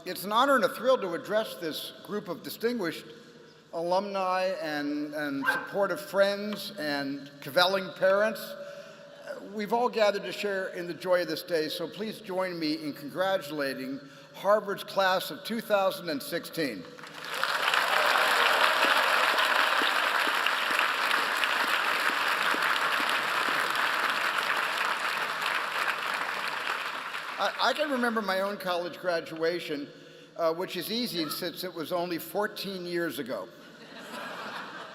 It's an honor and a thrill to address this group of distinguished alumni and supportive friends and cavelling parents. We've all gathered to share in the joy of this day, so please join me in congratulating Harvard's class of 2016. I can remember my own college graduation, which is easy since it was only 14 years ago.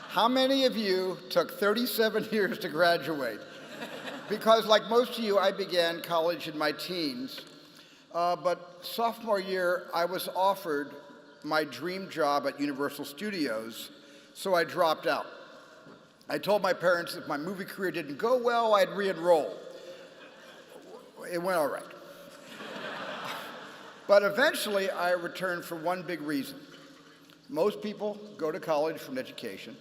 How many of you took 37 years to graduate? Because like most of you, I began college in my teens. But sophomore year, I was offered my dream job at Universal Studios, so I dropped out. I told my parents if my movie career didn't go well, I'd re-enroll. It went all right. But eventually, I returned for one big reason. Most people go to college for an education,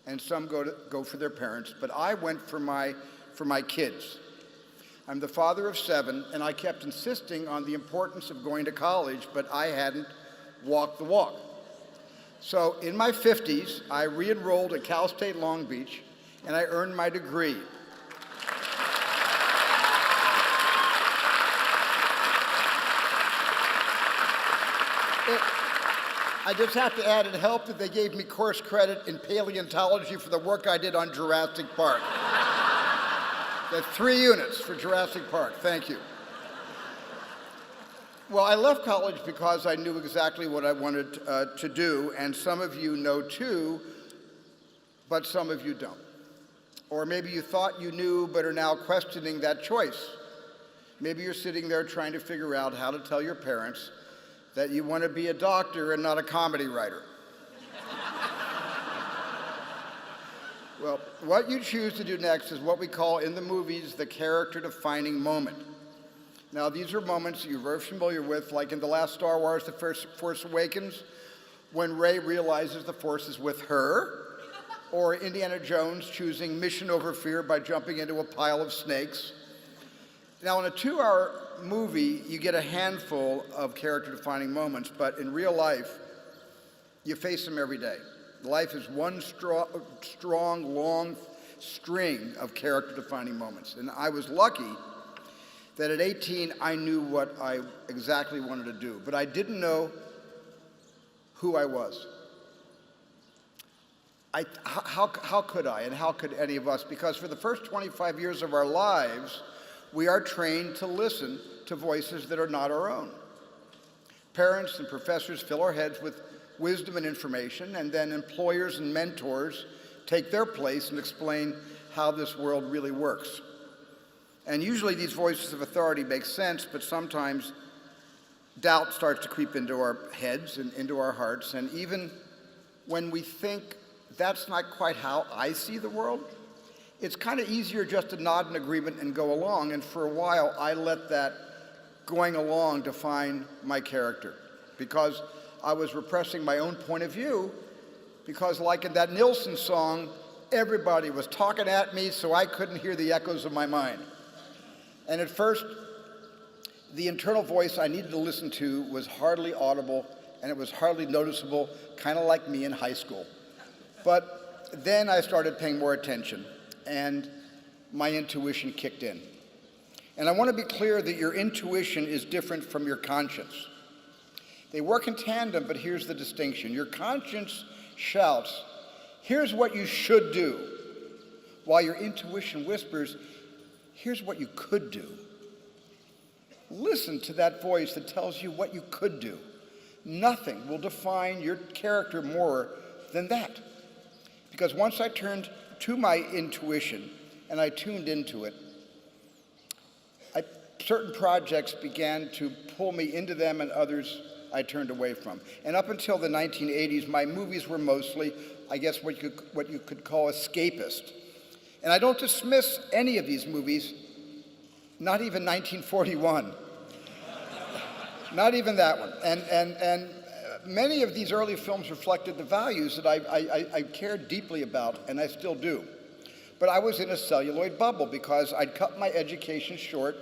and some go for their parents, but I went for my kids. I'm the father of 7, and I kept insisting on the importance of going to college, but I hadn't walked the walk. So in my 50s, I re-enrolled at Cal State Long Beach, and I earned my degree. I just have to add, it helped that they gave me course credit in paleontology for the work I did on Jurassic Park. That's 3 units for Jurassic Park. Thank you. Well, I left college because I knew exactly what I wanted to do, and some of you know too, but some of you don't. Or maybe you thought you knew but are now questioning that choice. Maybe you're sitting there trying to figure out how to tell your parents that you want to be a doctor and not a comedy writer. Well, what you choose to do next is what we call in the movies the character-defining moment. Now, these are moments you're very familiar with, like in the last Star Wars, The Force Awakens, when Rey realizes the Force is with her, or Indiana Jones choosing mission over fear by jumping into a pile of snakes. Now, in a 2-hour movie, you get a handful of character-defining moments, but in real life, you face them every day. Life is one strong, long string of character-defining moments. And I was lucky that at 18, I knew what I exactly wanted to do, but I didn't know who I was. How could I, and how could any of us? Because for the first 25 years of our lives, we are trained to listen to voices that are not our own. Parents and professors fill our heads with wisdom and information, and then employers and mentors take their place and explain how this world really works. And usually these voices of authority make sense, but sometimes doubt starts to creep into our heads and into our hearts, and even when we think that's not quite how I see the world, it's kind of easier just to nod in agreement and go along, and for a while I let that going along define my character, because I was repressing my own point of view, because like in that Nilsson song, everybody was talking at me so I couldn't hear the echoes of my mind. And at first, the internal voice I needed to listen to was hardly audible, and it was hardly noticeable, kind of like me in high school. But then I started paying more attention, and my intuition kicked in. And I want to be clear that your intuition is different from your conscience. They work in tandem, but here's the distinction. Your conscience shouts, here's what you should do, while your intuition whispers, here's what you could do. Listen to that voice that tells you what you could do. Nothing will define your character more than that. Because once I turned to my intuition and I tuned into it, certain projects began to pull me into them, and others I turned away from. And up until the 1980s, my movies were mostly, I guess, what you could call escapist. And I don't dismiss any of these movies, not even 1941. Not even that one. And many of these early films reflected the values that I cared deeply about, and I still do. But I was in a celluloid bubble because I'd cut my education short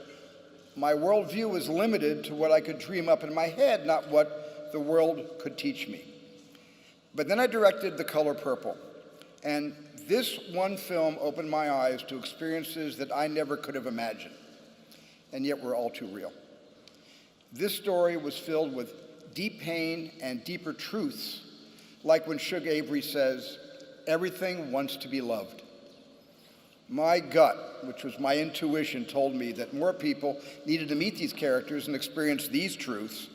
My worldview was limited to what I could dream up in my head, not what the world could teach me. But then I directed The Color Purple, and this one film opened my eyes to experiences that I never could have imagined, and yet were all too real. This story was filled with deep pain and deeper truths, like when Shug Avery says, "Everything wants to be loved." My gut, which was my intuition, told me that more people needed to meet these characters and experience these truths.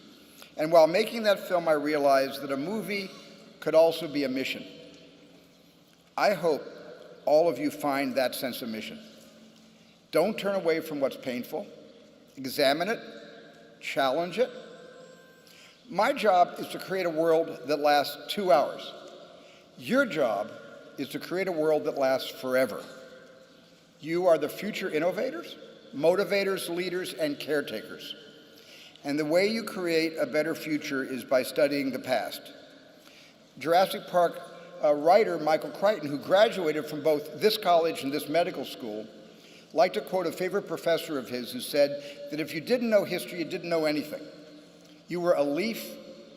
And while making that film, I realized that a movie could also be a mission. I hope all of you find that sense of mission. Don't turn away from what's painful. Examine it, challenge it. My job is to create a world that lasts 2 hours. Your job is to create a world that lasts forever. You are the future innovators, motivators, leaders, and caretakers. And the way you create a better future is by studying the past. Jurassic Park writer Michael Crichton, who graduated from both this college and this medical school, liked to quote a favorite professor of his who said that if you didn't know history, you didn't know anything. You were a leaf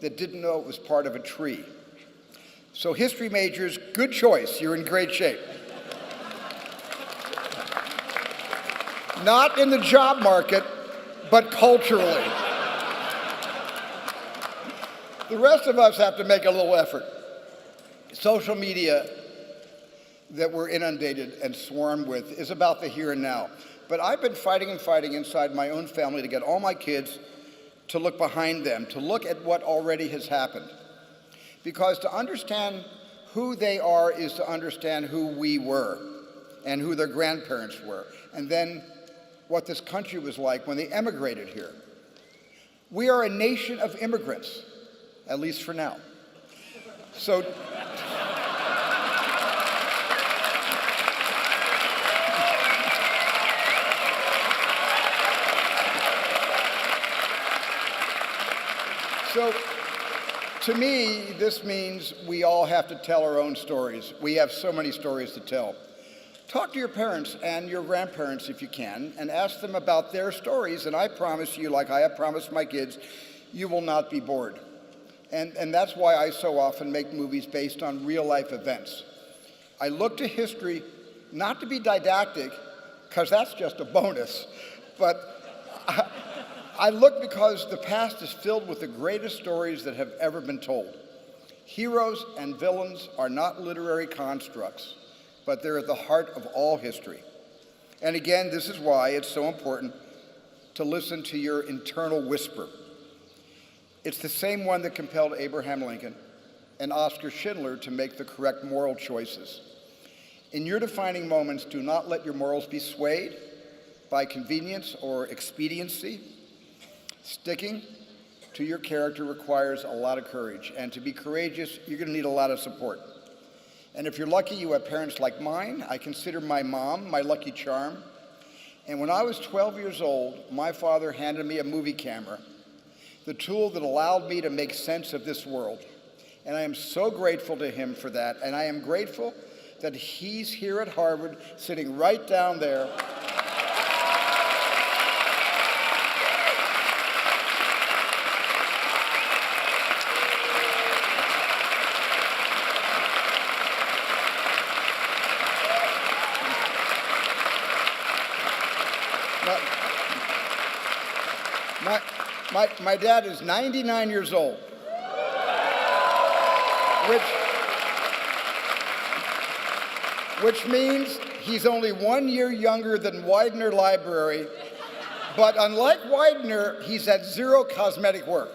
that didn't know it was part of a tree. So history majors, good choice. You're in great shape. Not in the job market, but culturally. The rest of us have to make a little effort. Social media that we're inundated and swarmed with is about the here and now. But I've been fighting and fighting inside my own family to get all my kids to look behind them, to look at what already has happened. Because to understand who they are is to understand who we were and who their grandparents were, and then what this country was like when they emigrated here. We are a nation of immigrants, at least for now. So to me, this means we all have to tell our own stories. We have so many stories to tell. Talk to your parents and your grandparents if you can, and ask them about their stories, and I promise you, like I have promised my kids, you will not be bored. And that's why I so often make movies based on real-life events. I look to history not to be didactic, because that's just a bonus, but I look because the past is filled with the greatest stories that have ever been told. Heroes and villains are not literary constructs, but they're at the heart of all history. And again, this is why it's so important to listen to your internal whisper. It's the same one that compelled Abraham Lincoln and Oskar Schindler to make the correct moral choices. In your defining moments, do not let your morals be swayed by convenience or expediency. Sticking to your character requires a lot of courage, and to be courageous, you're going to need a lot of support. And if you're lucky you have parents like mine, I consider my mom my lucky charm. And when I was 12 years old, my father handed me a movie camera, the tool that allowed me to make sense of this world. And I am so grateful to him for that, and I am grateful that he's here at Harvard, sitting right down there. My dad is 99 years old, which means he's only 1 year younger than Widener Library, but unlike Widener, he's had zero cosmetic work.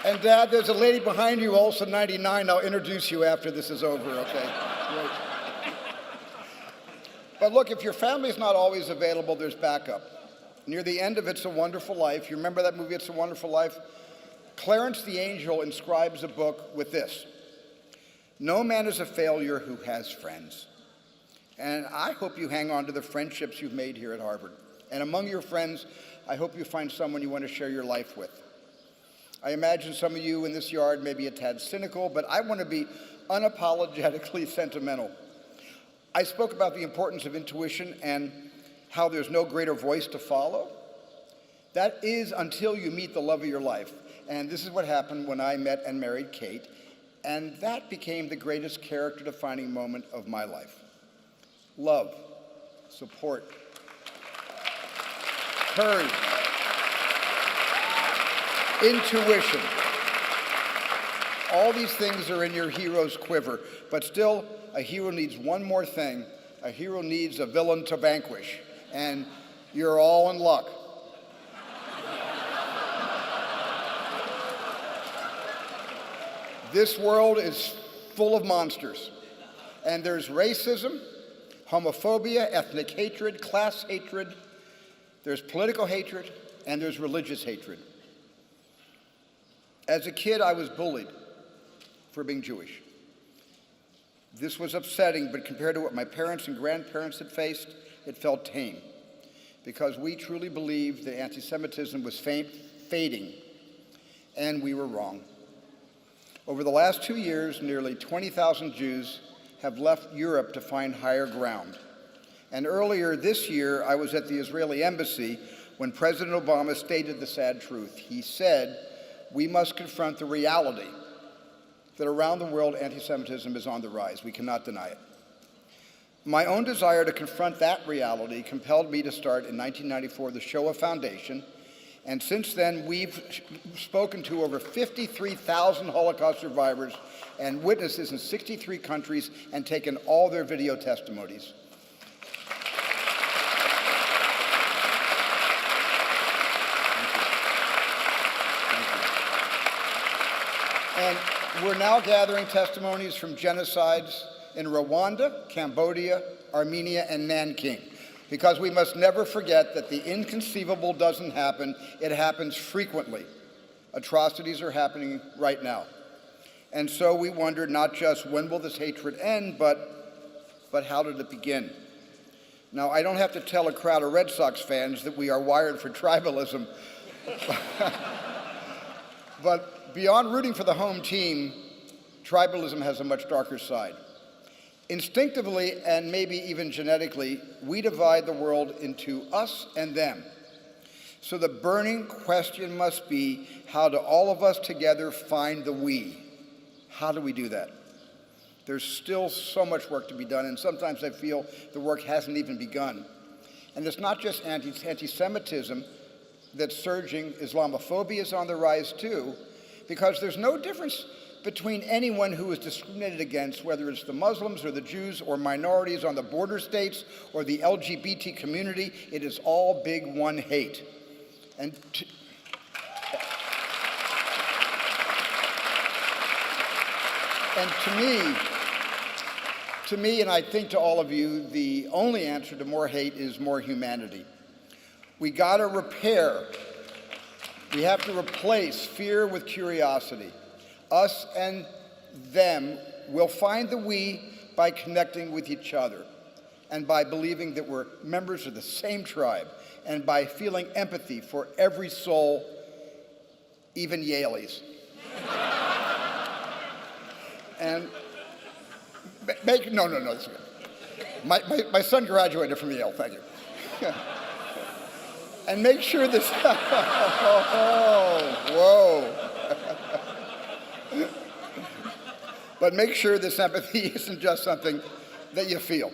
And Dad, there's a lady behind you, also 99. I'll introduce you after this is over, okay? Great. But look, if your family's not always available, there's backup. Near the end of It's a Wonderful Life, you remember that movie, It's a Wonderful Life? Clarence the Angel inscribes a book with this: "No man is a failure who has friends." And I hope you hang on to the friendships you've made here at Harvard. And among your friends, I hope you find someone you want to share your life with. I imagine some of you in this yard may be a tad cynical, but I want to be unapologetically sentimental. I spoke about the importance of intuition and how there's no greater voice to follow. That is until you meet the love of your life. And this is what happened when I met and married Kate. And that became the greatest character-defining moment of my life. Love, support, courage, intuition. All these things are in your hero's quiver, but still, a hero needs one more thing. A hero needs a villain to vanquish, and you're all in luck. This world is full of monsters, and there's racism, homophobia, ethnic hatred, class hatred, there's political hatred, and there's religious hatred. As a kid, I was bullied for being Jewish. This was upsetting, but compared to what my parents and grandparents had faced, it felt tame, because we truly believed that anti-Semitism was fading, and we were wrong. Over the last 2 years, nearly 20,000 Jews have left Europe to find higher ground. And earlier this year, I was at the Israeli embassy when President Obama stated the sad truth. He said, we must confront the reality that around the world anti-Semitism is on the rise. We cannot deny it. My own desire to confront that reality compelled me to start in 1994 the Shoah Foundation, and since then we've spoken to over 53,000 Holocaust survivors and witnesses in 63 countries and taken all their video testimonies. And we're now gathering testimonies from genocides in Rwanda, Cambodia, Armenia, and Nanking, because we must never forget that the inconceivable doesn't happen, it happens frequently. Atrocities are happening right now. And so we wonder not just when will this hatred end, but how did it begin? Now, I don't have to tell a crowd of Red Sox fans that we are wired for tribalism, but beyond rooting for the home team, tribalism has a much darker side. Instinctively, and maybe even genetically, we divide the world into us and them. So the burning question must be, how do all of us together find the we? How do we do that? There's still so much work to be done, and sometimes I feel the work hasn't even begun. And it's not just anti-Semitism that's surging, Islamophobia is on the rise too, because there's no difference between anyone who is discriminated against, whether it's the Muslims or the Jews or minorities on the border states or the LGBT community. It is all big one hate. And to me, and I think to all of you, the only answer to more hate is more humanity. We gotta repair. We have to replace fear with curiosity. Us and them will find the we by connecting with each other and by believing that we're members of the same tribe and by feeling empathy for every soul, even Yaleys. And no, this is good. My son graduated from Yale, thank you. And make sure this, whoa. But make sure this empathy isn't just something that you feel.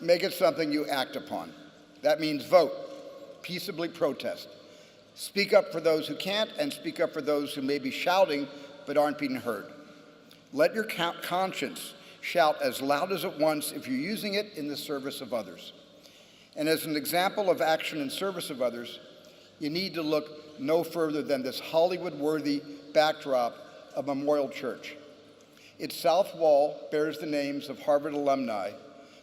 Make it something you act upon. That means vote, peaceably protest. Speak up for those who can't, and speak up for those who may be shouting but aren't being heard. Let your conscience shout as loud as it wants if you're using it in the service of others. And as an example of action in service of others, you need to look no further than this Hollywood-worthy backdrop of Memorial Church. Its south wall bears the names of Harvard alumni,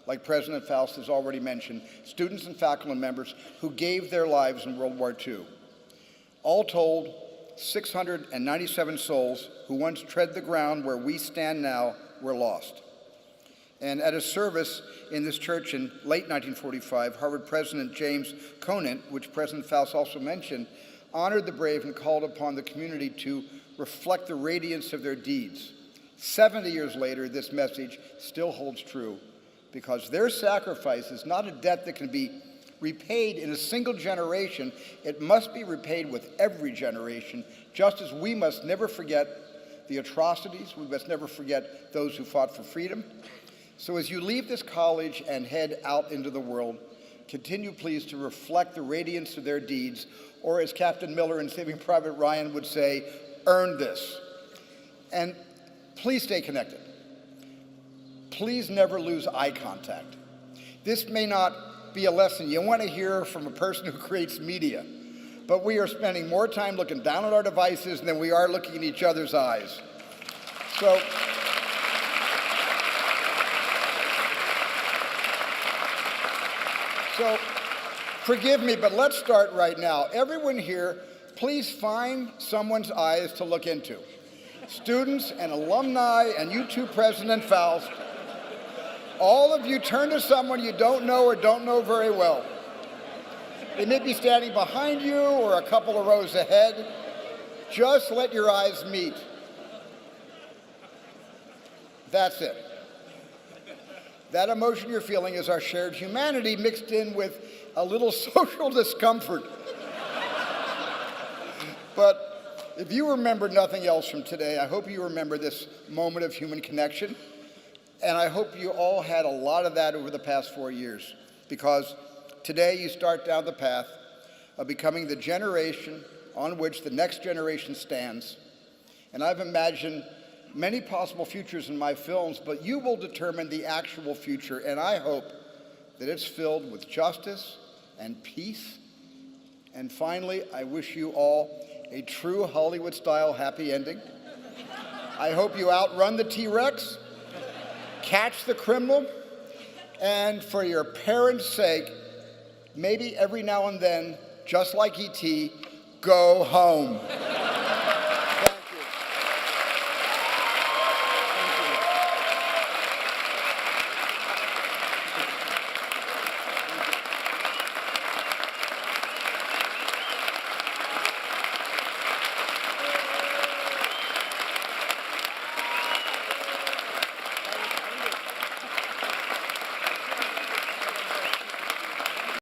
like President Faust has already mentioned, students and faculty members who gave their lives in World War II. All told, 697 souls who once tread the ground where we stand now were lost. And at a service in this church in late 1945, Harvard President James Conant, which President Faust also mentioned, honored the brave and called upon the community to reflect the radiance of their deeds. 70 years later, this message still holds true because their sacrifice is not a debt that can be repaid in a single generation. It must be repaid with every generation, just as we must never forget the atrocities. We must never forget those who fought for freedom. So as you leave this college and head out into the world, continue please to reflect the radiance of their deeds, or as Captain Miller in Saving Private Ryan would say, earn this. And please stay connected. Please never lose eye contact. This may not be a lesson you want to hear from a person who creates media, but we are spending more time looking down at our devices than we are looking in each other's eyes. So forgive me, but let's start right now. Everyone here, please find someone's eyes to look into. Students and alumni, and you too, President Faust. All of you, turn to someone you don't know or don't know very well. They may be standing behind you or a couple of rows ahead. Just let your eyes meet. That's it. That emotion you're feeling is our shared humanity mixed in with a little social discomfort. But if you remember nothing else from today, I hope you remember this moment of human connection. And I hope you all had a lot of that over the past 4 years, because today you start down the path of becoming the generation on which the next generation stands. And I've imagined many possible futures in my films, but you will determine the actual future, and I hope that it's filled with justice and peace. And finally, I wish you all a true Hollywood-style happy ending. I hope you outrun the T-Rex, catch the criminal, and for your parents' sake, maybe every now and then, just like E.T., go home.